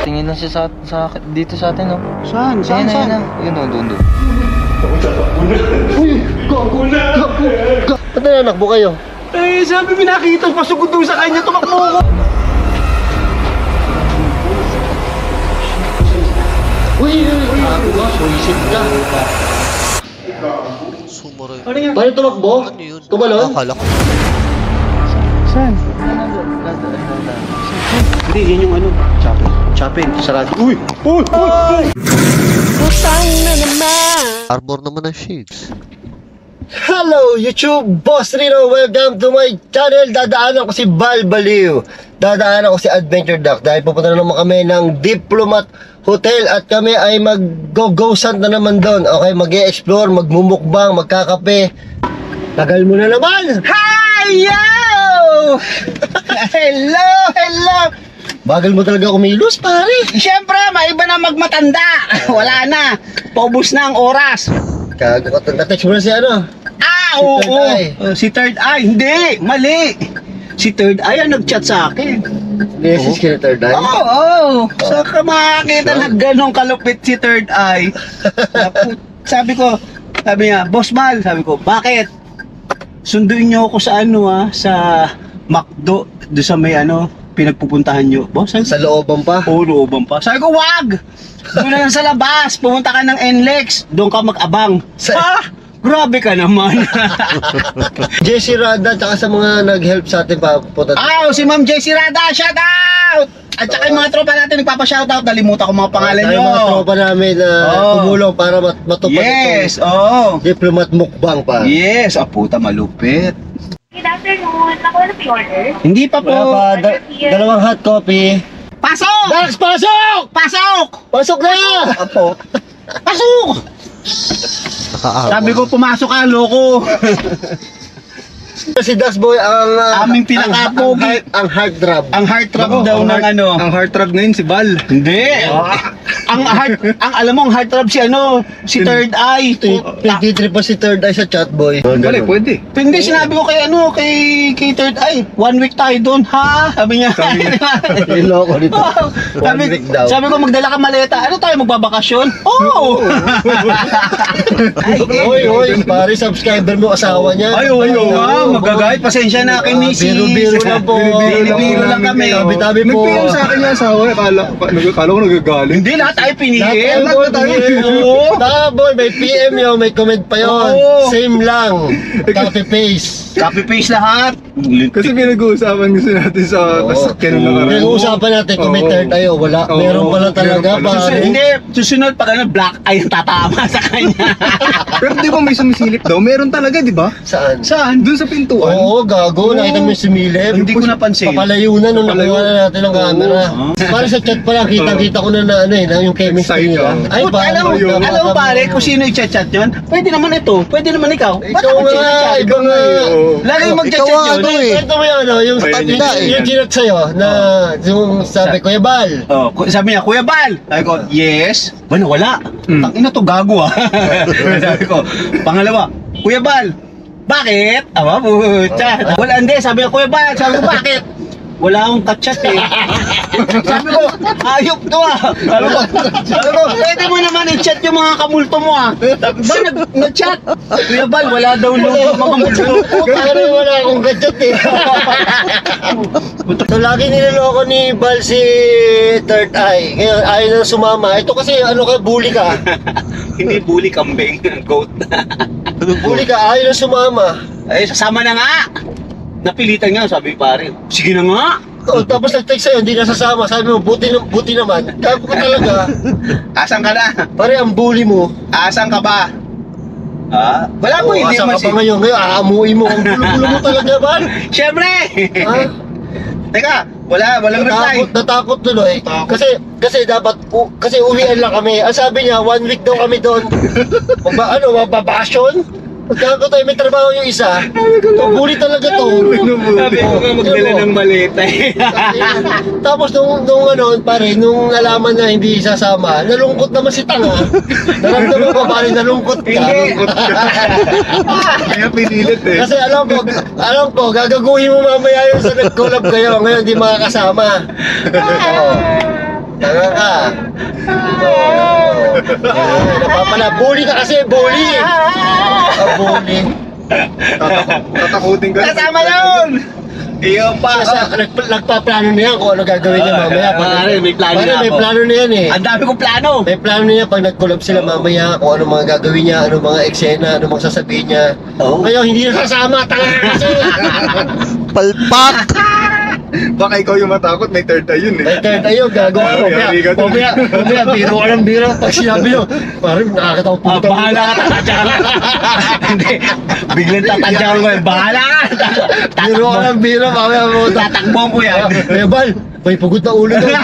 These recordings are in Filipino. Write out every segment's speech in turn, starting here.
Tingin lang siya dito sa atin, no? Saan? Saan? Yun, no, doon. Uy! Gago na! Ba't nananakbo kayo? Eh, sabi pinakita, pasugod doon sa kanya, tumakbo ko. Uy! Gago ka, suicide ka. Sumuray. Paano tumakbo? Ano yun? Tumalon? Akala ko. Saan? Hindi, yan yung ano. Chapin. Sarado. Uy! Uy! Uy! Arbor naman ang shades. Hello YouTube! Boss Rino! Welcome to my channel! Dadaanan ko si Balbaliw. Dadaanan ko si Adventure Duck. Dahil pupunta na naman kami ng Diplomat Hotel. At kami ay mag-go-go-sant na naman doon. Okay, mag-e-explore, magmumukbang, magkakape. Tagal mo na naman! Hi! Yo! Hello! Hello! Bagal mo talaga kumilos, pare. Siyempre, maiba na magmatanda. Wala na. Paubos na ang oras. Gago ka. Na-text mo na si ano? Oo. Third Eye. Si Third Eye. Hindi, mali. Si Third Eye ang nag-chat sa akin. Message ka na Third Eye? Oo. Saan ka makakita na ganong kalupit si Third Eye? Sabi niya, Boss Mal, sabi ko, bakit? Sunduin niyo ako sa sa McDo, doon sa may pinagpupuntahan niyo. Boss, Sa looban pa? Oo, looban pa. Sabi ko, wag! Doon na lang sa labas, pumunta ka ng NLEX, doon ka mag-abang. Grabe ka naman. Jessie Rada, tsaka sa mga nag-help sa atin papunta. Si Ma'am Jessie Rada, shout out! At saka yung mga tropa natin nagpapa-shoutout, nalimutan ko mga pangalan nyo. Yung mga tropa namin na tumulong para matupad Yes, Diplomat Mukbang pa. Yes, puta malupit. Good afternoon. Nakuha na yung order? Hindi pa po. Wala pa, dalawang hot coffee. Pasok! Dax, pasok! Pasok! Pasok na! Apo. Pasok! Naka-arbor. Sabi ko, pumasok ka, loko. Si Dax Boy ang Aming pinaka-pogi. ang heartthrob. Ang heartthrob daw ng Ang heartthrob ngayon si Bal. Hindi. Ang alam mo, ang heartthrob si Third Eye. Nagtitrip pa si Third Eye sa chat boy. Bale, pwede. Hindi, sinabi ko kay Third Eye, 1 week tayo doon, ha? Sabi niya. Niloko nito. One week daw. Sabi ko, magdala ka maleta. Ano tayo, magbabakasyon? Oo! Hoy, pare, subscriber mo, asawa niya. Magagayat. Pasensya na kay Missy. Biro lang po. Biro lang kami. Tabi-tabi po. Nag-PM sa akin yung asawa. Akala ko nagagaling. Hindi, lahat tayo pinihil. Boy, may PM yun, may comment pa yun. Same lang. Copy-paste. Copy-paste lahat. Kasi pinag-uusapan gusto natin sa kasakyan ng nakaraan. Pinag-uusapan natin kung may third eye o wala. Meron pala talaga, pare. Hindi, susunod pag black eye ang tatama sa kanya. Pero di ba may sumisilip daw? Meron talaga, di ba? Saan? Saan? Doon sa pintuan? Oo, gago. Nakita mo yung sumilip. Hindi ko napansin. Papalayo na nung nakuha na natin ang camera. Para sa chat pa lang, kitang-kita ko na yung chemistry nila. Ay, alam mo pare, kung sino i-chat yun? Pwede naman ito. Pwede naman ikaw. Ba't Ikaw ako nga, chat? iba nga. Lagi mag-chat yun. Ito mo yung ginat sa'yo na yung sabi, Kuya Bal. Sabi niya, Kuya Bal. Sabi ko, yes. Ba, nawala. Tangina to, gago Sabi ko, pangalawa, Kuya Bal. Bakit? Pucha. Wala, hindi. Sabi ko, Kuya Bal. Sabi ko, bakit? Wala akong kachat Sabi ko, ayop to Sabi ko, pwede mo naman i-chat yung mga kamulto mo Sabi ba, nag-chat? Kuya Bal, wala daw yung mga multo. Pare, wala akong kachat So, lagi niloloko ni Bal si Third Eye. Ngayon, ayaw na sumama. Ito kasi, bully ka. Hindi bully, kambing. Goat. Bully ka, ayaw na sumama. Ay, sasama na nga. Napilitan nga, sabi pare. Sige na nga. Tapos nag-text sa'yo, hindi nasasama. Sabi mo, buti naman. Gago ka talaga. Asan ka na? Pare, ang bully mo. Asan ka ba? Wala mo, hindi Asan mo ka pa ngayon? Ngayon, aamuin mo. Ang gulo-gulo mo talaga, Bal. Siyempre! Teka, walang reply. Natakot tuloy. Kasi dapat, kasi uwian lang kami. Ang sabi niya, 1 week daw kami doon. Mababakasyon? Gago tayo, may trabaho yung isa. Bully talaga to. Sabi ko nga magdala ng maleta eh. Tapos nung pare, nung nalaman na hindi sasama, nalungkot naman si Tanga. Naramdaman ko pare, nalungkot ka. Kaya pinilit eh. Kasi alam ko, gagaguhin mo mamaya yun sa nag-collab kayo. Ngayon di makakasama. Oo. Tanga ka. Napapala, bully ka kasi, bully. Bully. Tatakutin ka. Kasama yun! Iyo pa. Kasi nagpaplano na yan kung ano gagawin niya mamaya. Pare, may plano Pare, na may ako. plano na yan eh. Ang dami kong plano. May plano niya pag nag-collab sila mamaya kung ano mga gagawin niya, ano mga eksena, ano mga sasabihin niya. Oo. Ngayon, hindi na sasama, tanga kasi. Palpak! Baka ikaw yung matakot, may third eye yun eh. May third tayo, gagawa ko. Yari ka dun. Mamaya, biro ka ng biro. Pag sinabi nyo, parang nakakatawa po. Bahala ka, tatadya ka. Hindi, biglang tatadya ko. Bahala ka. Biro ka ng biro, mamaya mo. Tatakbuhan ko yan. Kaya Bal, may pagod na ulo doon.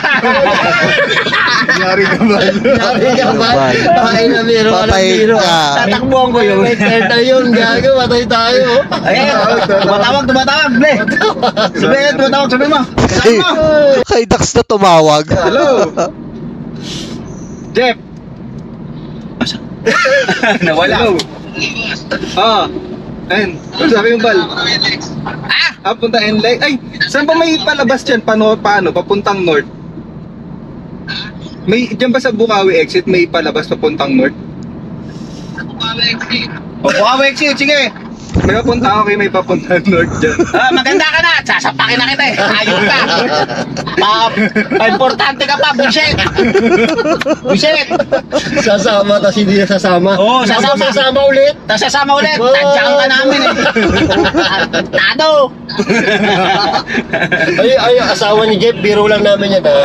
Yari ka ba? Yari ka ba? Patay na biro ka ng Patay biro. ka. Tatakbuhan ko yun. May third tayo yun, gago, patay tayo. Ayan, tumatawag, ble. Sabihin, tumatawag, sabihin mo. Sabihin mo. Kay Dax na tumawag. Hello? Jeff. Nawala. Hello? Ah. Ayun. Sabi yung Bal. Punta NLEX. Ay, saan ba may palabas dyan? Paano? Papuntang north? May, dyan ba sa Bukawi exit may palabas papuntang north? Bukawi exit, sige. May papunta, okay, may papuntang north dyan. Maganda ka na. Sasapakin na kita eh. Ayun ka. Importante ka pa, bullshit. Bullshit. Sasama, tapos hindi na sasama. Oo, Tapos sasama. sasama ulit. Tapos sasama ulit. Tadyakan ka namin eh. Tado. Ay, asawa ni Jeff, biro lang namin yan ha.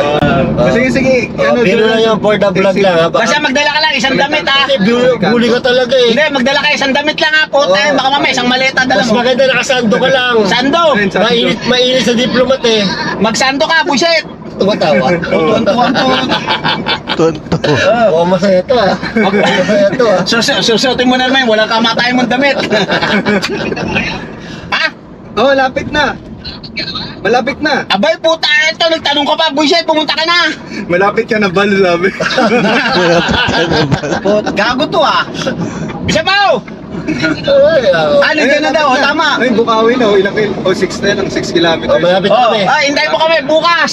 Sige. Biro lang yan for the vlog lang ha. Basta magdala ka lang isang damit ha. Kasi bully ka talaga eh. Hindi, magdala ka isang damit lang ha. Puta, baka mamaya isang maleta dala Mas mo. maganda nakasando ka lang. Sando. Mainit sa diplomat eh. Magsando ka, bullshit. Tumatawa. Tonto. Oh, masaya to ah. Masaya to ah. Susutin mo na naman, walang kamatay mong damit. Ha? Oh, lapit na. Malapit na. Abay puta, ito, nagtanong ka pa, bullshit, pumunta ka na. Malapit ka na Bal, sabi. Gago to ah. Bisa pa Ay, nandiyan na daw, tama. Ay, Bukawi na. Ilang 6 na lang, 6 kilometers. malapit Oh, kami. hintay mo kami, bukas.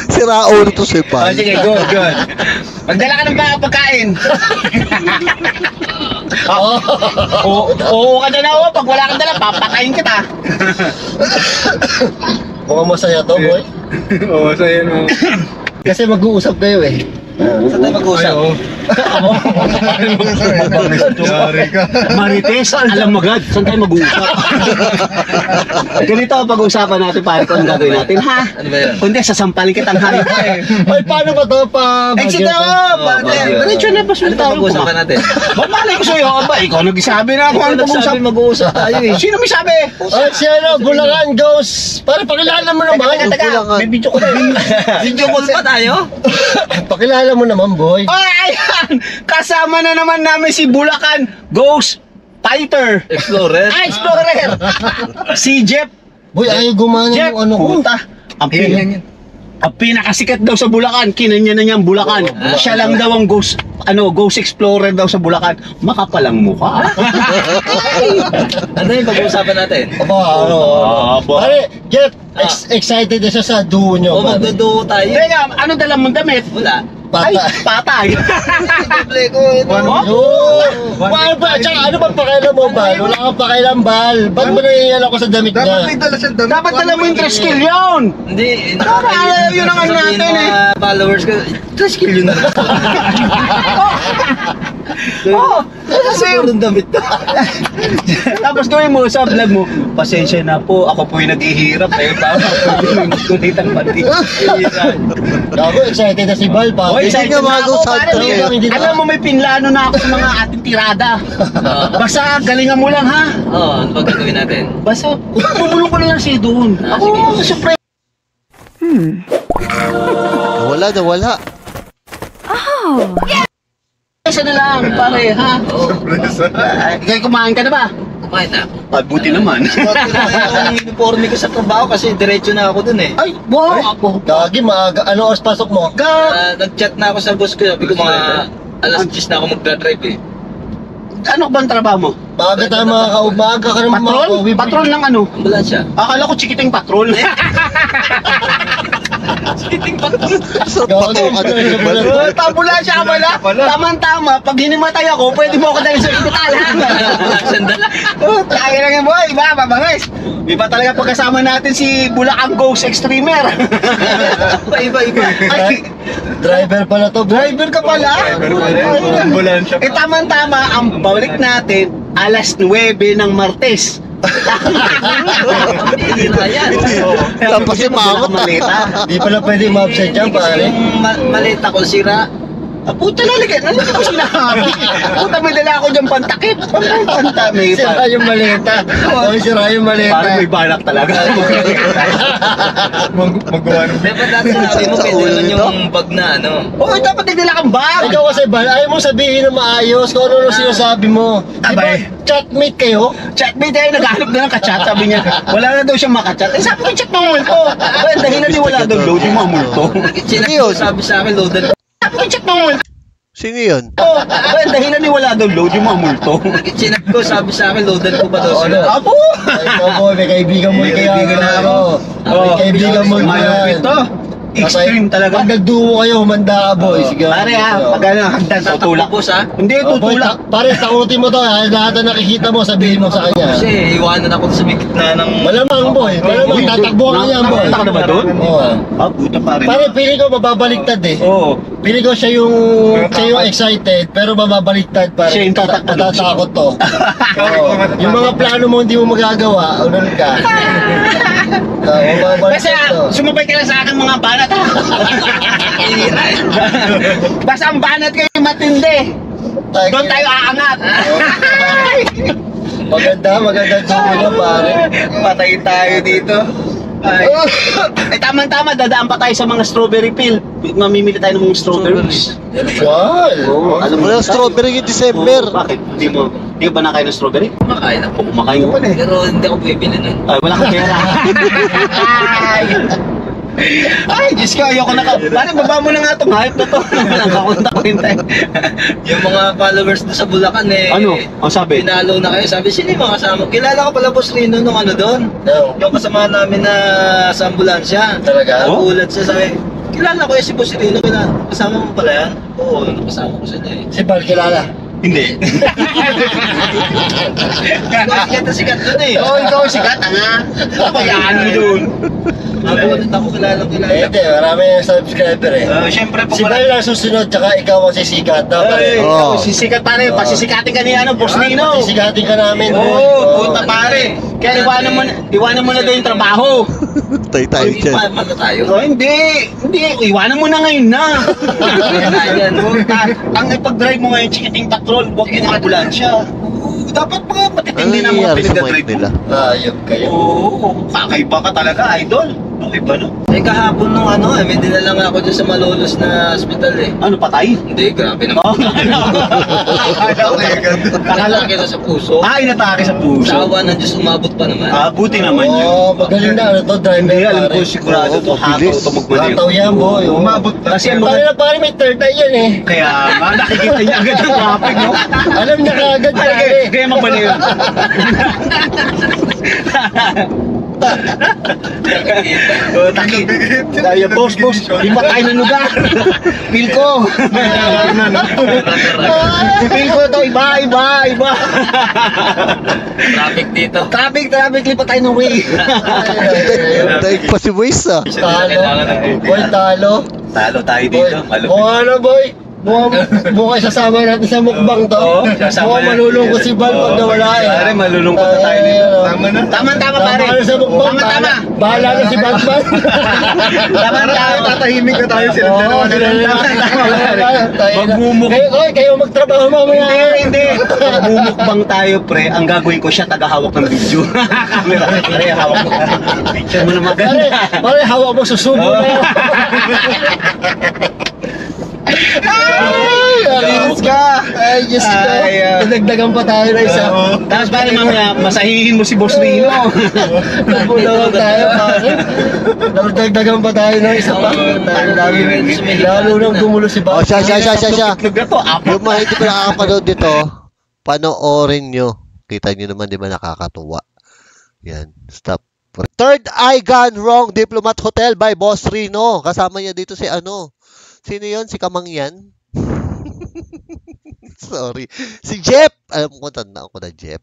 Sira ulo to si Oh, Pal. sige, good. Magdala ka ng mga pagkain. Oo ka dyan ako, pag wala kang dala, papatayin kita. Mukhang masaya to, boy. Oo, sa'yo mo. Kasi mag-uusap kayo eh. Saan tayo mag-uusap? Yari ka. Marites, alam mo agad, saan tayo mag-uusap? Ganito ang pag-uusapan natin, pare, kung ano gagawin natin, ha? Ano ba yun? Kundi, sasampalin kitang hayop eh. Ay, paano ba to pa? Exit na ako! Diretso na, pasunod tayo. Pag-uusapan natin. Bamalay ko sa'yo, ba? Ikaw nagsabi na ako ano pag-uusap. mag-uusap tayo eh. Sino may sabi? Ay, si ano, Bulacan goes. Pare, pakilala mo naman. May video ko na. Video call pa tayo? Pakilala mo naman, boy. Ay, ayan! Kasama na naman namin si Bulacan Ghost Fighter. Explorer. Ah, Explorer! Si Jeff. Boy, ayaw gumana Jeff, yung ano ko. puta. Ang pinakasikat daw sa Bulacan, kinanya na niya ang Bulacan. Siya lang daw ang Ghost Explorer daw sa Bulacan. Makapalang mukha. Ano yung pag-uusapan natin? Aba, ano. Pare, Jeff, excited na siya sa duo nyo. O magduduo tayo. Teka, ano dala mong damit? Wala. Pata. Ay, patay. Play ko ito. Paano ba? Tsaka ano ba pakialam mo, Bal? Wala kang pakialam, Bal. Ba't mo nangyayal ako sa damit Dapat may niya? dala siyang damit. Dapat dala mo yung trash skill yun. Hindi. Yun ang ano sabihin natin ng mga followers ko. Trash kill yun na. Oo. Siguro yung damit ko. Tapos gawin mo sa vlog mo, pasensya na po, ako po yung naghihirap. Eh, para magkulitan pati. Ako, excited na si Bal, pa. Oy, excited nga na ako, mag-usap pare. tayo. Alam mo, may pinlano na ako sa mga ating tirada. Basta, galingan mo lang, ha? Oo, ano ba gagawin natin? Basta, pumulong ko na lang siya doon. Ako, siyempre. sorpresa na lang, pare, ha? Ikaw kumain ka na ba? Kumain na. Buti naman. Bakit na yung uniforme ko sa trabaho kasi diretso na ako dun eh. Ay, wow! Gagi, maaga. Ano oras pasok mo? Nag-chat na ako sa boss ko. Sabi ko mga alas 10 na ako magdadrive eh. Ano bang trabaho mo? Maaga tayo maaga ka naman Patrol? Patrol ng ano? Ambulansya. Akala ko chikiting patrol. Ambulansya ka pala? Tama-tama, pag hinimatay ako, pwede mo ako dahil sa ospital. Sandala. Kaya lang yung boy, iba, mabangis. Iba talaga pagkasama natin si Bulacan Ghost Extremer. Iba. Ay, Driver pala to. driver ka pala? Ambulansya. Eh tama-tama, ang balik natin, alas 9 ng Martes. Hira yan. Tapos si Mama. Maleta. Di pala pwede ma-upset dyan, Kasi pare. yung maleta ko sira. Puta lalagyan, ano ko sinabi? Puta may dala ako dyan pantakip. Panta, may Sira yung maleta. Oy, sira yung maleta. parang may balak talaga. Magawa ng Dapat dati sinabi mo, pwede naman yung bag na ano. Oo, dapat nagdala kang bag. Ikaw kasi, Bal, ayaw mo sabihin na maayos kung ano sinasabi mo. Di ba, Abay. chatmate kayo? Chatmate tayo, naghanap na ng kachat. Sabi niya, wala na daw siyang makachat. Eh, sabi ko, chat mo multo. Well, dahil na di wala daw load yung mga multo. Chinak Yun. ko, sabi sa akin, loaded. Sabi ko, chat mo multo. Sino yun? Well, dahil na di wala daw load yung mga multo. Chinak ko, sabi sa akin, loaded ko ba daw Oo, sila? ano? Apo! Ay, ikaw boy, may kaibigan mo May kaya. kaibigan na ako. May kaibigan mo Mayroon ito. Extreme talaga. Pag nagduo kayo, humanda ka boy. Sige. Pare ha, pag ano, hagdan, tutulak. Boss ha? Hindi, tutulak. Pare, takutin mo to. Ha? Lahat na nakikita mo, sabihin mo sa kanya. Kasi iwanan ako sa may gitna ng... Malamang boy. Malamang, tatakbo ka yan boy. Tatakbo ka na ba doon? Oo. Ah, puta pare. Pare, piling ko mababaliktad eh. Oo. Piling ko siya yung excited, pero mababaliktad pare. Siya yung tatakbo. Matatakot to. Oo. Yung mga plano mo hindi mo magagawa, unan ka. Basta, sumabay ka lang sa akin mga banat ha. Basta ang banat kayo matindi. Doon tayo aangat. Maganda sumunod pare. Patay tayo dito. Ay. Eh tama-tama, dadaan pa tayo sa mga strawberry field. Mamimili tayo ng mga strawberries. Wow. Oo, alam mo. Wala strawberry yung December. Oo, bakit? Di ba nakain ng strawberry? Makain ako. Kumakain ka pa na eh. Pero hindi ako bibili nun. Ay, wala kang pera. Ay, Diyos ko, ayoko na ka. Pare, baba mo na nga itong hype na to. Nakakunta ko rin tayo. Yung mga followers doon sa Bulacan eh. Ano? Ang sabi? Pinalo na kayo. Sabi, sino yung mga kasama? Kilala ko pala Boss Rino nung ano doon. No. Yung kasama namin na sa ambulansya. Talaga? Oh? Nagulat siya, sabi, kilala ko si Boss Rino. Kasama mo pala yan? Oo, kasama ko sila eh. Si Bal kilala. Hindi. Ikaw sikat na sikat doon eh. Oo, ikaw sikat, nga. Pabayaan mo doon. Nagulat ako, kilala. Hindi, marami yung subscriber eh. Siyempre, Si Bal lang susunod, tsaka ikaw ang sisikat. No, Ay, pare? Oo. sisikat pa rin. Pasisikatin ka ni Boss Nino. Sisikatin ka namin. Oo, puta pare. Kaya iwanan mo na doon yung trabaho. Tay tayo dyan. Mata tayo. Oh, hindi, iwanan mo na ngayon na. Ayan. Puta, ang ipag-drive mo ngayon, chikiting patrol, huwag yung ambulansya. Dapat mga Ano matitindi na mga nangyayari sa pinag-drive mind nila? Ayop kayo. Oo, kakaiba ka talaga, idol. Kakaiba no? Eh kahapon nung ano eh, may dinala nga ako dyan sa Malolos na hospital eh. Ano, patay? Hindi, grabe naman. Oh, Akala kita sa puso. Ay, natake sa Sa puso. awa ng Diyos, umabot pa naman. Buti naman yun. Oo, magaling na ano to, driver Hindi, alam pare. ko sigurado to, hataw bilis. to magmaliw. Hataw yan boy. Umabot na. Kasi ang Pare mga... na pare, may third eye yan eh. Kaya nga, nakikita niya agad ang traffic, no? Alam niya kaagad Ay, pare. kaya mabaliw. Takit. Kaya, boss, di ba tayo ng lugar? Feel ko. Feel ko to, iba. Traffic dito. Traffic, lipat tayo ng way. Daig pa si Moise ah. Talo. Boy, talo. Talo tayo Boy, dito. mukha na boy. Mukha sasama natin sa mukbang to. Oo, sasama Mukha natin. malulungkot si Bal pag nawala eh. Pare, malulungkot na tayo dito. Tama na. Tama, pare. Tama na sa mukbang. Tama. Bahala na si Batman. Tama. Tatahimik na tayo sila Oo, dalawa na sila lang. na. Magmumuk- Kayo magtrabaho mamaya. Hindi. Bumukbang tayo, pre. Ang gagawin ko siya, tagahawak ng video. Camera, pre, hawak mo. Picture mo na Pare, maganda. pare, hawak mo susubo na yun. Ay, alimus ka. Ay, Diyos ko. Nadagdagan pa tayo na isa. Tapos pare mamaya, masahihin mo si Boss Rino. Nagpulawan tayo, pare. Nadagdagan pa tayo ng isa pa. Lalo nang gumulo si Oh, Bob. siya. Itlog na to, apat. Yung mga hindi pa nakakapanood dito, panoorin nyo. Kita nyo naman, di ba nakakatuwa? Yan, stop. Third Eye Gone Wrong Diplomat Hotel by Boss Rino. Kasama niya dito si ano? Sino yon? Si Kamangyan? Sorry. Si Jeff! Alam ko, tandaan ko na Jeff.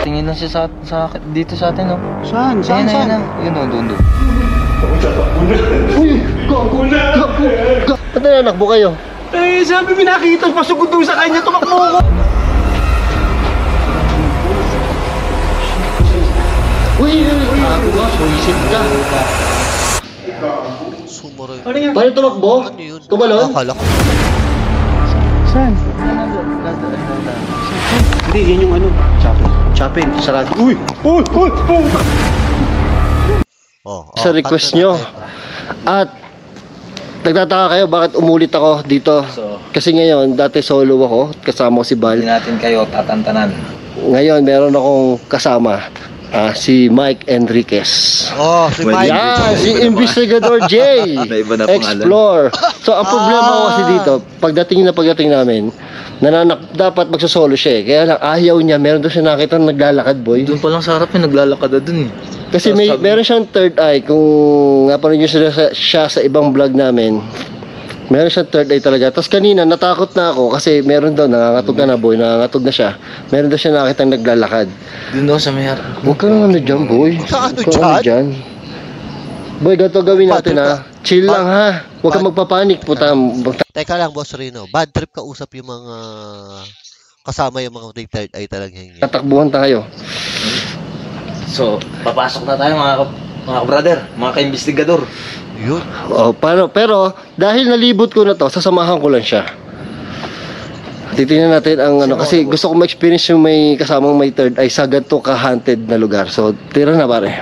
Tingin lang siya dito sa atin, no? Saan? Ayun na. Yun, doon. Ba't nanakbo kayo? Eh, sabi pinakita, pasugod daw sa kanya, tumakbo ko. Uy, suisid ka. Sumuro yun. Paano tumakbo? Ano yun? Tumalon? Akala ko. Hindi, yan yung ano, Chapin, sarado. Uy! Oh, Sa request nyo. At nagtataka kayo bakit umulit ako dito. Kasi ngayon, dati solo ako, kasama ko si Bal. Hindi natin kayo tatantanan. Ngayon, meron akong kasama, si Mike Enriquez. Oh, si Mike. Yan, si Investigador J. May iba na pangalan. Explore. So, ang problema ko kasi dito, pagdating namin, dapat magsosolo siya eh. Kaya lang, ayaw niya. Meron doon siya nakita na naglalakad, boy. Doon pa lang sa harap yung naglalakad na dun eh. Kasi meron siyang third eye. Kung napanood niyo siya sa ibang vlog namin, meron siyang third eye talaga. Tapos kanina, natakot na ako kasi meron daw, nangangatog na boy, nangangatog na siya. Meron daw siya nakita naglalakad. Doon daw sa may harap. Huwag ka nang ano dyan, boy. Saan ano Huwag ka nang dyan. Boy, ganito gawin natin ha. Chill lang ha. Huwag ka magpapanik, puta. Teka lang, Boss Rino. Bad trip ka usap yung mga kasama yung mga third eye talaga hingi. Tatakbuhan tayo. So, papasok na tayo mga brother, mga ka-investigador. Yun. Oh, pero dahil nalibot ko na to, sasamahan ko lang siya. Titingnan natin ang ano kasi gusto ko ma-experience yung may kasamang may third eye sa ganito ka-haunted na lugar. So, tira na pare.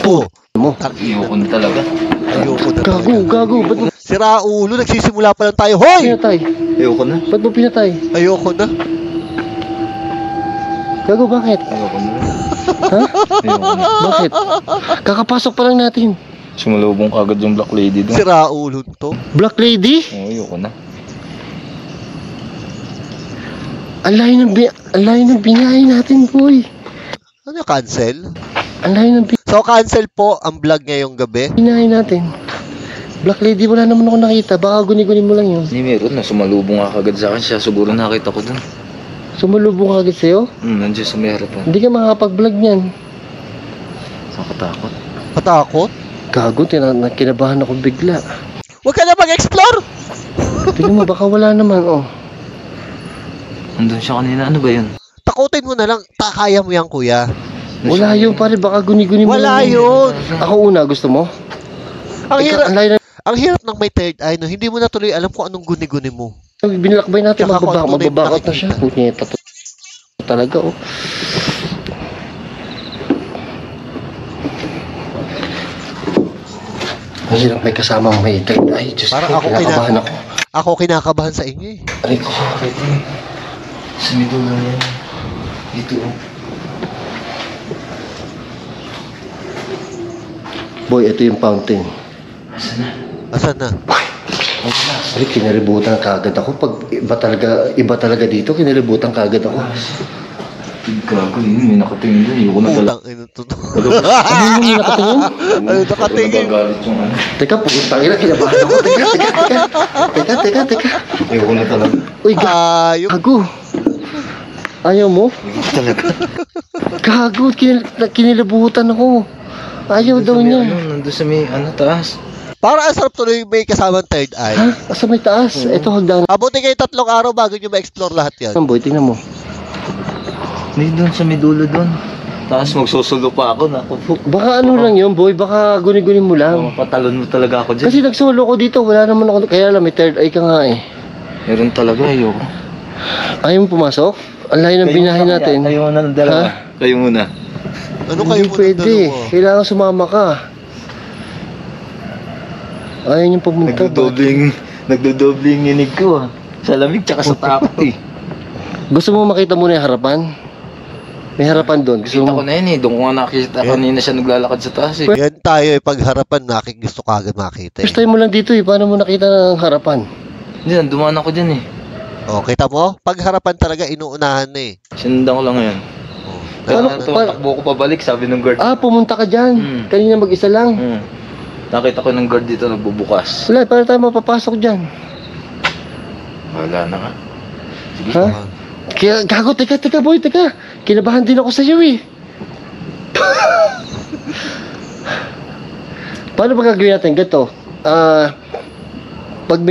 Po. Mo. Ayoko na talaga. Ayoko na. Gago. Ba't mo Sira ulo, nagsisimula pa lang tayo. Hoy! pinatay? Ayoko na. Ba't mo pinatay? Ayoko na. Gago, bakit? Ayoko na. Ha? Ayoko na. Bakit? Kakapasok pa lang natin. Sumalubong kagad yung black lady doon. Sira ulo to. Black Lady? Oo, ayoko na. Ang layo ng binahay natin, boy. Ano, cancel? Ang layo ng So, cancel po ang vlog ngayong gabi. binahay natin. Black Lady, wala naman ako nakita. Baka guni-guni mo lang yun. Hindi, meron na. Sumalubong ka kagad sa akin. Siya siguro nakita ko doon. Sumalubong ka agad sa'yo? Nandiyan sa may harapan. Hindi ka makakapag-vlog niyan. Nakatakot. Patakot? Gago, kinabahan ako bigla. Huwag ka na mag-explore! Tingnan mo, baka wala naman, oh. Nandun siya kanina. Ano ba yun? Takutin mo na lang. Kaya mo yan, kuya. Wala yun, pare. Baka guni-guni mo Wala lang yun. Ako una, gusto mo? Ang hirap, Ang layo na. ang hirap ng may third eye, no? Hindi mo na tuloy alam kung anong guni-guni mo. Binilakbay natin, Tsaka kung ano mababakot na nakikita. siya. Punyeta to. Talaga, oh. Ang hirap may kasamang may third eye. Diyos Parang ko, ako kinakabahan ako. Ako kinakabahan sa inyo eh. Aray ko. Sa middle lang yan. Dito. Boy, ito yung fountain. Asan na? Ay, kinalibutan kagad ako. Pag iba talaga dito, kinalibutan kagad ako. Gago yun. May nakatingin doon. Ayoko na talaga. Putang ina to. Ano yung nakatingin? Ay, nakatingin. Nagagalit yung ano. Teka, putang ina, kinabahan ako. Teka. Ayoko na talaga. Uy, Ayok. gago. Ayaw mo? Talaga. Gago, kinilabutan ako. Ayaw daw niya. Nandun sa may taas. Para ang sarap tuloy may kasamang third eye. Ha? Asa may taas? Ito hagdan. Abuti kayo 3 araw bago nyo ma-explore lahat yan. Boy, tingnan mo. Hindi doon sa may dulo doon. Tapos magsusulo pa ako na. Baka ano lang yun, boy. Baka guni-guni mo lang. Patalon mo talaga ako dyan. Kasi nagsolo ko dito. Wala naman ako. Kaya lang, may third eye ka nga eh. Meron talaga. Ayoko. Ayaw mo pumasok? Ang layo ng binahin natin. Kayo muna ng dalawa. Ha? Kayo muna. Ano kayo Hindi muna pwede. dalawa? Kailangan sumama ka. Ayaw niyong pumunta ba? Nagdodobling nginig ko. Sa lamig tsaka sa takot eh. Gusto mo makita muna yung harapan? May harapan doon. Gusto Kita mo? ko na yun eh. Doon ko nga nakita kanina siya naglalakad sa taas eh. Yan tayo pagharapan gusto ka agad makita First eh. time mo lang dito eh. Paano mo nakita ng harapan? Hindi, dumaan ako dyan eh. Oh, kita mo? Pagharapan talaga inuunahan na eh. Sinundan ko lang ngayon. Oh. Paano- Takbo ko pabalik, sabi ng guard. Pumunta ka dyan. Kanina mag-isa lang. Nakita ko ng guard dito nagbubukas. Wala, paano tayo mapapasok dyan? Wala na nga. Ha? Kaya, gago, teka boy, teka. Kinabahan din ako sa iyo eh. Paano ba gagawin natin? Ganito. Pag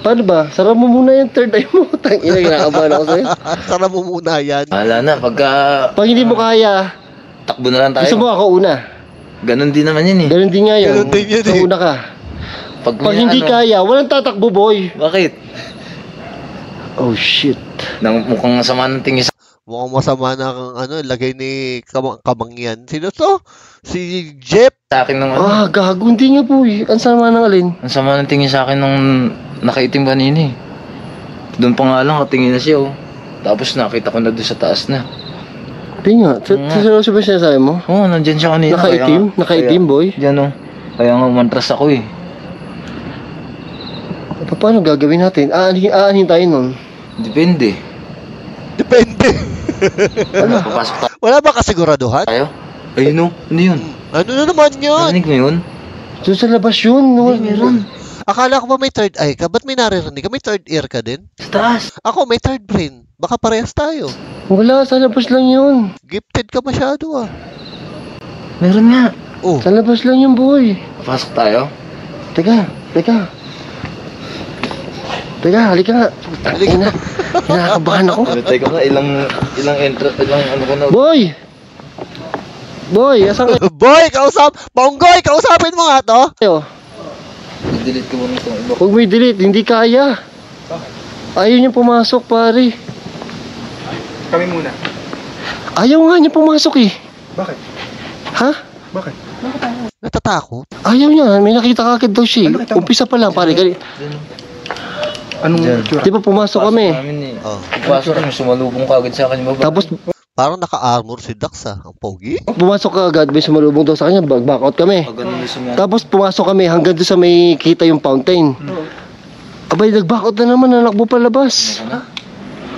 paano ba? Sara mo muna yung third eye mo. Tangina, kinakabahan ako sa'yo. Sara mo muna yan. Wala na, pagka Pag hindi mo kaya, takbo na lang tayo. gusto mo ako una. Ganon din naman yun eh. Ganun din nga yun. Ganun din yun So, eh. una ka. Pag Pag may hindi kaya, walang tatakbo, boy. Bakit? Oh, shit. Mukhang sama ng tingin sa... Mukhang masama na ang lagay ni Kamangyan. Sino to? Si Jeff. Sa akin nung ano. Gago, hindi nga boy. Ang sama ng alin. Ang sama ng tingin sa akin nung nakaitim kanina eh. Doon pa nga lang, katingin na siya oh. Tapos nakita ko na doon sa taas na. Hindi nga. Seryoso ba sinasabi mo? Oo, nandyan siya kanina. Nakaitim? Nakaitim, boy? Diyan oh. Kaya nga umantras ako eh. Paano gagawin natin? Aanhin tayo nun. Depende. Papasok Wala ba kasiguraduhan? tayo? Ayun oh. Ano yun? Ano na naman yun? Narinig mo yun? Doon sa labas yun. Meron. Akala ko ba may third eye ka? Ba't may naririnig ka? May third ear ka din? Sa taas. Ako may third brain. Baka parehas tayo. Wala, sa labas lang yun. Gifted ka masyado ah. Meron nga. Oh, Sa labas lang yun, boy. Papasok tayo? Teka. Halika nga. Halika na. Kinakabahan ako. Teka nga, ilang ano ko na. Boy, asan boy, Bonggoy, kausapin mo nga to. kayo? Delete ko muna itong iba. Huwag mo i-delete, hindi kaya. Ayaw niya pumasok, pare. Kami muna. Ayaw nga niya pumasok eh. Bakit? Ha? Bakit? Natatakot. Ayaw niya, may nakita ka agad daw siya. Umpisa pa lang, pare. Anong Diyan. itsura? Di ba pumasok kami? Namin eh. Oh. Pasok kami, sumalubong ka agad sa akin yung baba. Tapos Parang naka-armor si Dax ah. Ang pogi. pumasok ka agad, may sumalubong daw sa kanya, back out kami. Pag ganun yung sumiyat. Tapos pumasok kami hanggang doon sa may kita yung fountain. Abay, nag-back out na naman, nanakbo palabas.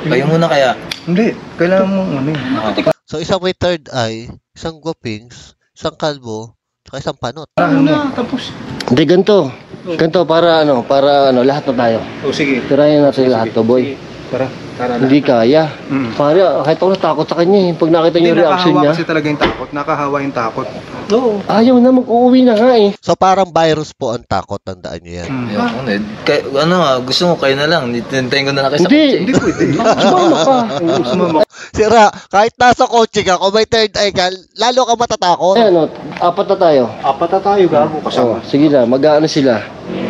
Kayo muna kaya. Hindi. Kailangan mo ano eh. So isang may third eye, isang guwapings, isang kalbo, saka isang panot. Tapos. Hindi, ganito. Ganito, para lahat na tayo. Oh, sige. Tirayan natin lahat to, boy. Tara na. Hindi kaya. Mm. Pare, kahit ako natakot sa kanya eh. Pag nakita niyo Hindi, yung reaction nakahawa niya. kasi talaga yung takot. Nakahawa yung takot. Ayaw na, mag-uuwi na nga eh. So parang virus po ang takot, tandaan niyo yan. Mm. Ayoko na. Ano nga, gusto mo kayo na lang. Hintayin ko na lang kayo sa Hindi. kotse. Hindi pwede. Sumama ka. Sumama. Sira, kahit nasa kotse ka, kung may third eye ka, lalo ka matatakot. Ayan, apat na tayo. Apat na tayo, gago. Oh, sige na, mag-aano sila.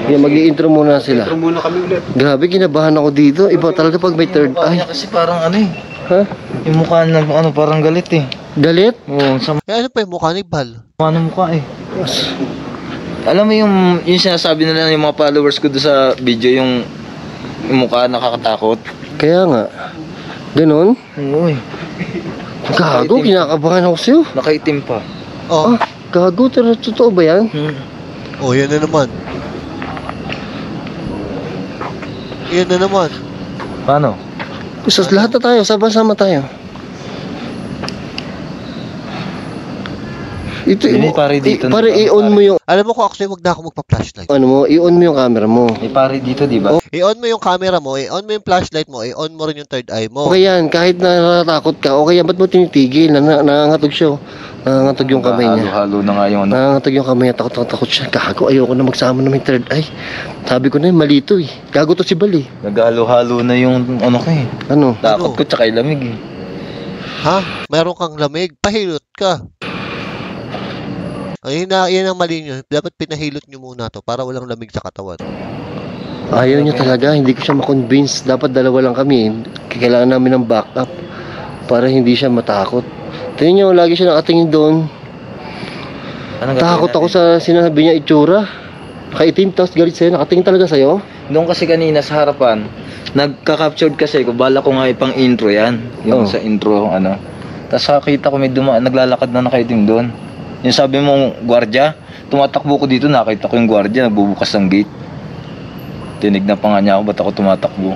Yan, mag-i-intro muna sila. Intro muna kami ulit. Grabe, kinabahan ako dito. Iba talaga pag may third Mukha niya eye. kasi parang ano eh. Ha? Yung mukha na parang galit eh. Galit? Oo, sa Kaya ano pa yung mukha ni Bal? mukha ng mukha eh. Alam mo yung sinasabi nila yung mga followers ko doon sa video, yung mukha nakakatakot. Kaya nga. Ganon? Oo eh. Gago, kinakabahan ako sa'yo. Nakaitim pa. Oh, Gago, pero totoo ba yan? oh yan na naman. Yan na naman. Paano? So, lahat na tayo, sama-sama tayo. Ito, Hindi, pare, dito na pare, ba? i-on mo yung, Alam mo ko actually, wag na ako magpa-flashlight. ano mo, i-on mo yung camera mo. May pare dito, di ba? I-on mo yung camera mo, i-on mo yung flashlight mo, i-on mo rin yung third eye mo. Okay yan, kahit na natatakot ka, okay yan, ba't mo tinitigil? Nangangatog siya. Nangangatog yung kamay niya. Halo-halo na nga yung ano. Nangangatog yung kamay niya, takot siya. Gago, ayoko na magsama na may third eye. Sabi ko na yun, malito eh. Gago to si Bal eh. Naghalo-halo na yung ano ko eh. Ano? Takot ko tsaka yung lamig eh. Ha? Meron kang lamig, pahilot ka. Ay, yan ang mali nyo. Dapat pinahilot nyo muna to para walang lamig sa katawan. Ayaw niya talaga, hindi ko siya makonvince. Dapat dalawa lang kami. Kailangan namin ng backup para hindi siya matakot. Tingnan niyo, lagi siya nakatingin doon. Anong Takot gagawin ako sa sinabi niya itsura. Nakaitim, tapos galit sa'yo. Nakatingin talaga sa'yo. Doon kasi kanina sa harapan, nagka-captured kasi ko, bala ko nga ipang intro yan. Yung Oh. sa intro, ano. Tapos nakita ko may naglalakad na nakaitim doon. Yung sabi mong gwardiya, tumatakbo ko dito, nakita ko yung gwardiya, nagbubukas ng gate. Tinignan pa nga niya ako, ba't ako tumatakbo?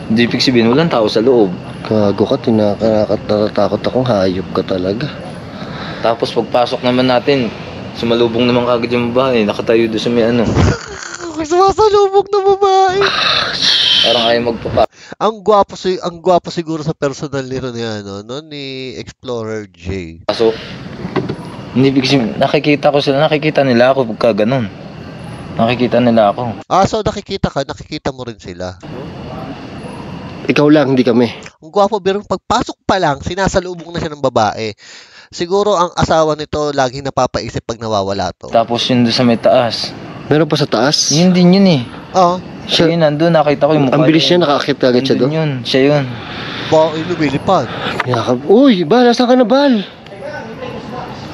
Hindi ibig sabihin, walang tao sa loob. Gago ka, tinakot akong hayop ka talaga. Tapos pagpasok naman natin, sumalubong naman kagad yung babae, nakatayo doon sa may ano. Sumasalubog na babae. Parang ayaw magpapa. Ang gwapo siguro sa personal nito ni ano, no, ni Explorer J. Pasok. Hindi ibig sabihin, nakikita nila ako pagka ganun. Nakikita nila ako. So nakikita mo rin sila. Ikaw lang, hindi kami. Ang gwapo, pero pagpasok pa lang, sinasalubong na siya ng babae. Siguro ang asawa nito laging napapaisip pag nawawala to. Tapos yun doon sa may taas. Meron pa sa taas? Yun din yun eh. Oo. Siya yun, nandun, nakita ko yung mukha Ang bilis niya, nakakit agad siya Nandun doon. yun, siya yun. Bakit lumilipad? Yakap. Uy, Bal, nasaan ka na, Bal?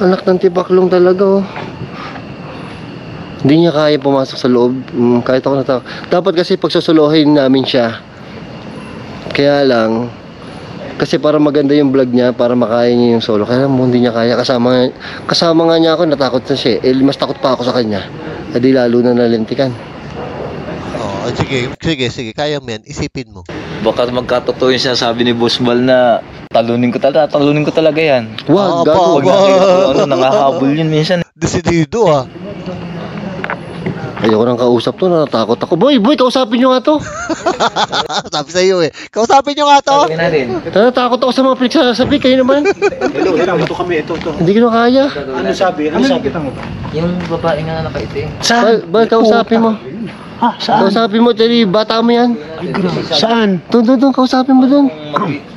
Anak ng tipaklong talaga, oh. Hindi niya kaya pumasok sa loob. Kahit ako natakot. Dapat kasi pagsusuluhin namin siya. Kaya lang, kasi para maganda yung vlog niya, para makaya niya yung solo. Kaya mo, hindi niya kaya. Kasama nga niya ako, natakot na siya. Mas takot pa ako sa kanya. Adi lalo na nalintikan. Sige, kaya mo yan. Isipin mo. Baka magkatotoo yung sinasabi ni Boss Bal na talunin ko talaga yan. Wag, gago. Pag nakita ko nangahabol yun minsan. Desidido ah. Ayoko nang kausap to, natatakot ako. Boy, kausapin nyo nga to. Sabi sa iyo eh. Kausapin nyo nga to. Gawin natin. Natatakot ako sa mga pinagsasabi. Kayo naman. Ito kami, ito. Hindi ko na kaya. Ano sabi? Yung babae nga nakaitim. Bal, kausapin mo. Ha? Saan? Kausapin mo, Teri, bata mo yan. Saan? Doon, kausapin mo doon.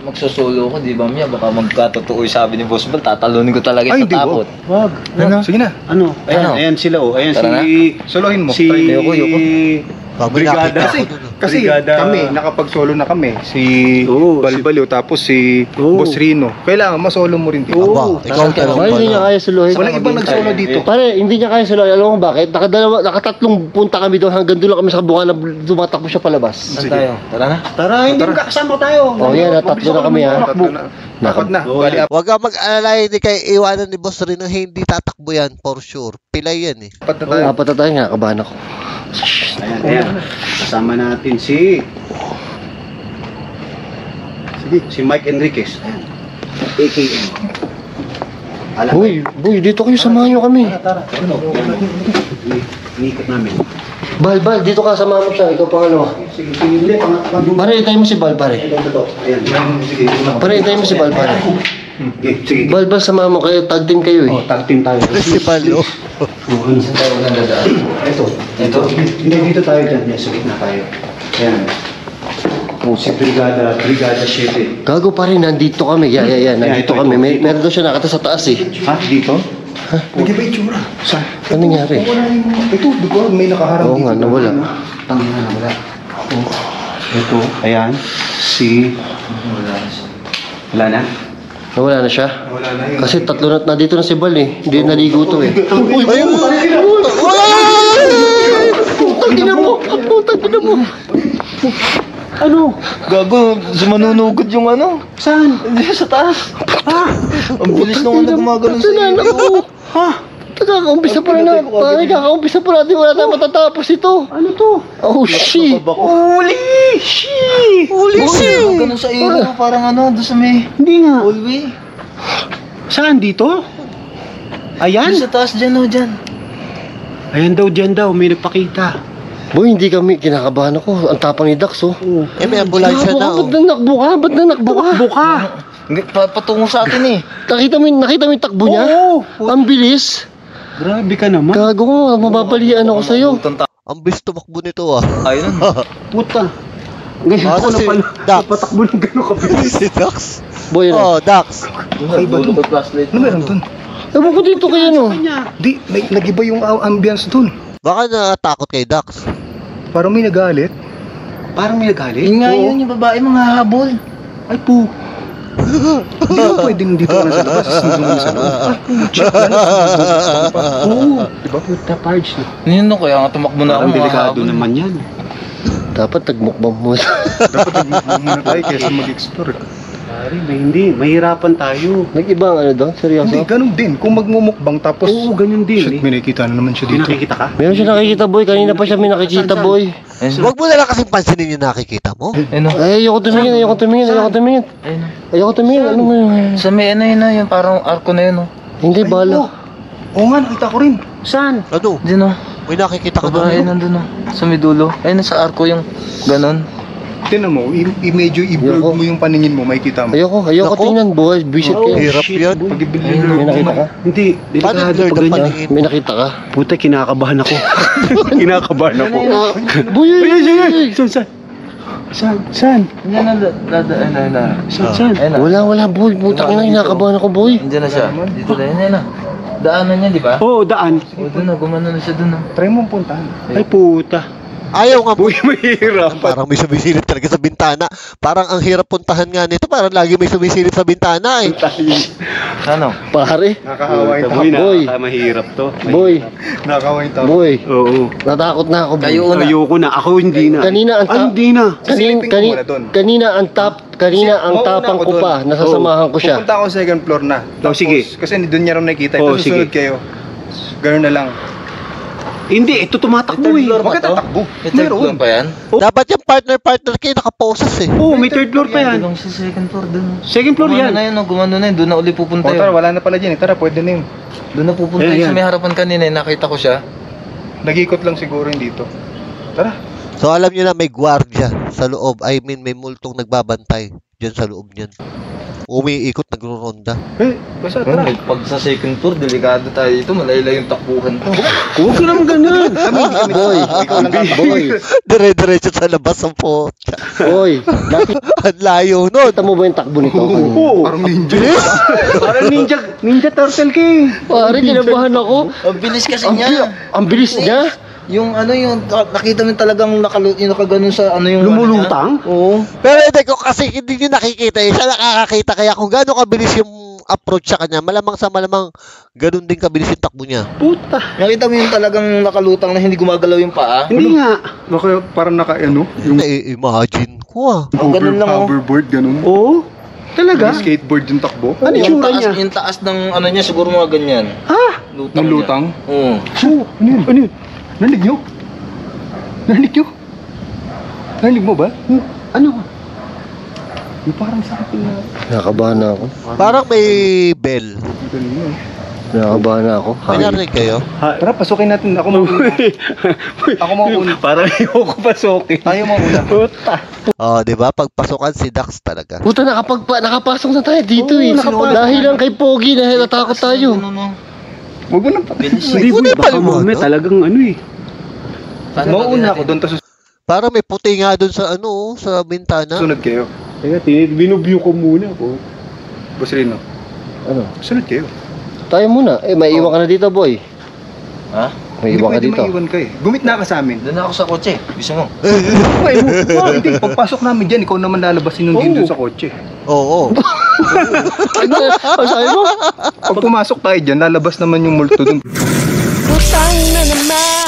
Magsusolo ko, di ba Mia? Baka magkatotoo yung sabi ni Boss Bal, tatalunin ko talaga Ay, sa hindi takot. Wag. Ano? Sige na. Ano? Ayan, Ano? ayan sila, oh. Ayan Tara si... Solohin mo. Si... Ayoko. Brigada. Kasi Brigada. kami, nakapag-solo na kami. Si Oo, Balbaliw, tapos si Oo. Boss Rino. Kailangan masolo mo rin dito. Oo. Ikaw Saan ka tanong Pare, pa hindi niya na. kaya suluhin. Walang ibang nagsolo dito. Pare, hindi niya kaya suluhin. Alam mo bakit? Nakatatlong punta kami doon. Hanggang doon lang kami sa kabukan na tumatakbo siya palabas. Saan tayo? Tara na. Tara, hindi magkakasama tayo. Oh, yan, tatlo na kami, ha. Tatlo na. Takot na. Oo, Bali, Huwag kang mag-alala, hindi kayo iwanan ni Boss Rino, hindi tatakbo yan for sure. Pilay yan eh. apat na tayo. Apat na tayo nga, kabahan ako. Ayan. Kasama natin si... Si Mike Enriquez. AKA. Alam Boy, dito kayo, samahan nyo kami. Tara. Ano? Inikot namin. Bal, dito ka, samahan mo siya. Ikaw pangalawa. Sige, hindi. Pare, itayin mo si Bal, pare. Ayan. Sige. Pare, itayin mo si Bal, pare. Sige. Bal, samahan mo kayo. Tag team kayo eh. Tag team tayo. Si Palo. Saan tayo magandadaan? Ito. Hindi, dito tayo dyan. Yes, sige na tayo. Ayan. Si Brigada 7. Gago pa rin, nandito kami. Yan, nandito ito, kami. ito. Meron daw siya nakata sa taas eh. Ha? Dito? Nag-iba yung tsura. Saan? Ano nangyari? Wala yung... Ito, di ba? May nakaharap Oo dito. nga, nawala. Tangina na wala. Ito. Ayan. Si... Wala na? Nawala na siya? Wala na yun. Kasi tatlo na dito na si Bal eh. Hindi naligo to eh. Ayun! Putang ina mo! Ano? Gago, manunugod yung ano. Saan? Sa taas. Ang bilis nung ano gumagano sa Tanan iyo. ako! Ha? Kakaumpisa pa na pare, kakaumpisa pa natin. Wala tayong matatapos ito. Ano to? Oh shit! Holy shit! Ganun sa iyo, parang ano, doon sa may Hindi nga. hallway. Saan? Dito? Ayan? Doon sa taas dyan, oh, dyan. Ayan daw, may nagpakita. Boy, hindi kami, kinakabahan ako. Ang tapang ni Dax, oh. Eh, may ambulansya na Ba't oh. nanakbo ka? Ba't nanakbo ka? Buka! Patungo sa atin eh. Nakita mo yung takbo niya? Oo! Ang bilis. Grabe ka naman. Gago ko, mababalian ako sa'yo. Ang bilis tumakbo nito ah. Ayun. Puta. Ngayon Ah, ko na si pala. Dax. Patakbo ng gano'n kabilis. Si Dax. Boy, ano? Oh, Dax. Dulo ko flashlight. Ano meron dun? Ewan ko dito kayo, no? Di, nag-iba yung ambience dun. Baka natakot kay Dax. Parang may nagalit. Parang may nagalit. Yun nga Oo. yun, yung babae mga habol. Ay po. Hindi ba pwedeng dito ka na sa labas? Nandun ka na sa loob. Ay po, check na na. Oo. Diba? Puta, Pards. Yun no, kaya nga tumakbo na ako Parang mga delikado habol. naman yan. Dapat nagmukbang mo. Dapat nag-move muna tayo kaysa mag-explore. Pare, hindi. Mahirapan tayo. Nag-ibang ano doon? Seryoso? Hindi, ganun din. Kung magmumukbang tapos... Oo, ganyan din. Shit, may nakikita na naman siya May dito. nakikita ka? Meron siya nakikita, boy. Kanina pa siya may nakikita, boy. Ayun, Huwag mo na lang kasing pansinin yung nakikita mo. ayun no. Ay, ayoko tumingin. Ayun no. Ayoko tumingin. Ano nga yun? Sa may ano yun no, yung parang arko na yun no. Hindi, bala. Oo nga, nakita ko rin. Saan? Ano? Diyan no. May nakikita ka Babae na. nandun no. Sa may dulo. Ayun sa arko yung ganon. Tinan mo, medyo i-blur Ayoko. mo yung paningin mo, makikita mo. Ayoko Naku. tingnan, boy. Visit Oh, kayo. Hirap yan. Pag May i-blur nakita mo, ka? Hindi. Paano Delikado blurred pag ang ganyan. paningin? May nakita ka? Puta, kinakabahan ako. Kinakabahan ako. Boy, Saan? Diyan na ayun na. Saan? Ayun na. wala, boy. Puta ka na, inakabahan ako, boy. Diyan na siya. Dito na yun na. Daanan niya di ba? Oo, daan. O doon na, gumano na siya doon na. try mong puntahan. Ay, puta. Ayaw nga po. Uy, mahirap. Parang may sumisilip talaga sa bintana. Parang ang hirap puntahan nga nito. Parang lagi may sumisilip sa bintana eh. Ano? Pare. Nakakahawa yung Boy, Boy. mahirap to. Boy. Nakakahawa yung tao. Boy. Oo. Natakot na ako, boy. Kayo una. Ayoko na. Ako hindi na. Kanina ang Ah, hindi na. Silipin ko muna doon. Kanina ang tapang ko pa. Nasasamahan ko siya. Pupunta ako sa second floor na. Oh, sige. Kasi doon niya rin nakikita. Oh, Ito susunod sige. kayo. Ganun na lang. Hindi, ito tumatakbo eh. Huwag ka tatakbo. May third floor Meron. pa yan? Dapat yung partner kayo nakaposes eh. Oo, may third floor pa yan. Doon sa second floor doon. Second floor Gumano yan. na yun, no? Gumano na yun. Doon na uli pupunta O tara, yun. wala na pala dyan. Tara, pwede na yun. Doon na pupunta Ayan, yun. Sa ayan. may harapan kanina, nakita ko siya. Nag-ikot lang siguro yun dito. Tara. So alam nyo na may gwardiya sa loob. I mean may multong nagbabantay dyan sa loob niyan. Umiikot, nagro-ronda. Eh, basta tara. Pag sa second floor, delikado tayo ito. Malayla yung takbuhan ko. Huwag ka naman ganun. Boy. Boy. Dire-diretso sa labas ang po. Boy. Ang layo nun. Nakita mo ba yung takbo nito? Oo. Parang ninja. Parang ninja turtle ka eh. Pare, kinabahan ako. Ang bilis kasi niya. Ang bilis niya. Yung ano yung nakita mo talagang yung nakaganon sa ano yung Lumulutang? ano niya. Oo. Pero hindi ko kasi hindi nyo nakikita eh. Siya nakakakita kaya kung gaano kabilis yung approach sa kanya, malamang sa malamang ganun din kabilis yung takbo niya. Puta. Nakita mo yung talagang nakalutang na hindi gumagalaw yung paa. Hindi nga. Baka parang naka-ano? Yung Imagine ko ah. Ang ganun lang oh. hoverboard, ganun. Oo. Talaga? Yung skateboard yung takbo. Ano yung tsura niya? Yung taas ng ano niya siguro mga ganyan. Ah! Lutang Ng lutang? niya. Oo. Oo, ano yun? Ano yun? Narinig nyo? Narinig nyo? Narinig mo ba? Ano? Yung parang sa akin na... Nakabahan na ako. Parang may bell. Nakabahan na ako. May narinig kayo? Tara, pasukin natin. Ako mauna. Ako mauna. Parang ayoko pasukin. Tayo mauna. Puta. Oh, di ba? Pagpasukan si Dax talaga. Puta, nakapasok na tayo dito eh. Dahil lang kay Pogi, dahil natakot tayo. Ano no? Huwag mo nang Bilis. Hindi Una boy, baka paliwanag. mamaya talagang ano eh. Mauna ako doon, tapos Parang may puti nga dun sa ano, sa bintana. sunod kayo. Kaya binubview ko muna po. Boss Rino, Ano? sunod kayo. Tayo muna. May iwan ka na dito, boy. Ha? May Hindi iwan ka pwede dito. maiwan ka eh. Gumit na ka sa amin. Doon ako sa kotse. Gusto mo? Ay, hindi. Pagpasok namin dyan, ikaw naman lalabasin yung din doon sa kotse. Oo. Ano? Ang sabi mo? Pag pumasok tayo dyan, lalabas naman yung multo doon. Putang na naman